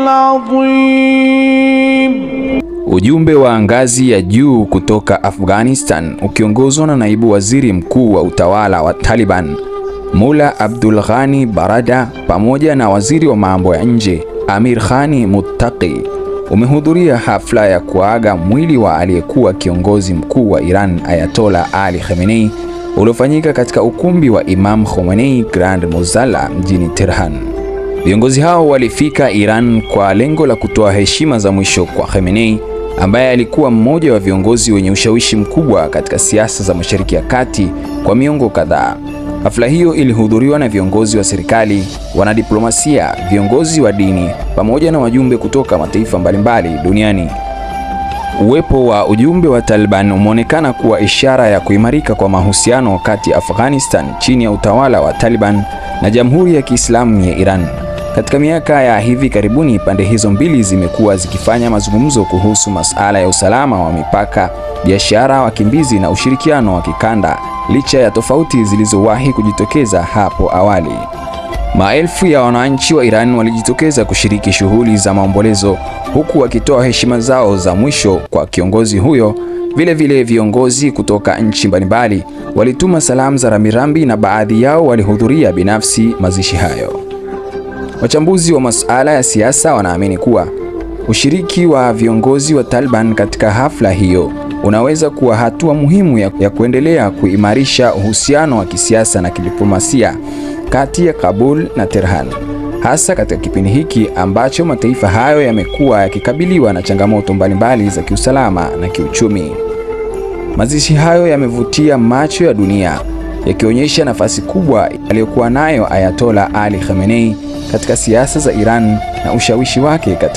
العظيم. Ujumbe wa ngazi ya juu kutoka Afghanistan ukiongozwa na naibu waziri mkuu wa utawala wa Taliban Mullah Abdul Ghani Barada pamoja na waziri wa mambo ya nje Amir Khan Muttaqi umehudhuria hafla ya kuaga mwili wa aliyekuwa kiongozi mkuu wa Iran Ayatollah Ali Khamenei uliofanyika katika ukumbi wa Imam Khomeini Grand Mosalla mjini Tehran. Viongozi hao walifika Iran kwa lengo la kutoa heshima za mwisho kwa Khamenei ambaye alikuwa mmoja wa viongozi wenye ushawishi mkubwa katika siasa za Mashariki ya Kati kwa miongo kadhaa. Hafla hiyo ilihudhuriwa na viongozi wa serikali, wanadiplomasia, viongozi wa dini pamoja na wajumbe kutoka mataifa mbalimbali duniani. Uwepo wa ujumbe wa Taliban umeonekana kuwa ishara ya kuimarika kwa mahusiano kati ya Afghanistan chini ya utawala wa Taliban na Jamhuri ya Kiislamu ya Iran. Katika miaka ya hivi karibuni, pande hizo mbili zimekuwa zikifanya mazungumzo kuhusu masuala ya usalama wa mipaka, biashara, wakimbizi na ushirikiano wa kikanda, licha ya tofauti zilizowahi kujitokeza hapo awali. Maelfu ya wananchi wa Iran walijitokeza kushiriki shughuli za maombolezo huku wakitoa heshima zao za mwisho kwa kiongozi huyo. Vile viongozi kutoka nchi mbalimbali walituma salamu za rambirambi na baadhi yao walihudhuria binafsi mazishi hayo. Wachambuzi wa masuala ya siasa wanaamini kuwa ushiriki wa viongozi wa Taliban katika hafla hiyo unaweza kuwa hatua muhimu ya kuendelea kuimarisha uhusiano wa kisiasa na kidiplomasia kati ya Kabul na Tehran, hasa katika kipindi hiki ambacho mataifa hayo yamekuwa yakikabiliwa na changamoto mbalimbali za kiusalama na kiuchumi. Mazishi hayo yamevutia macho ya dunia, yakionyesha nafasi kubwa aliyokuwa nayo Ayatollah Ali Khamenei katika siasa za Iran na ushawishi wake katika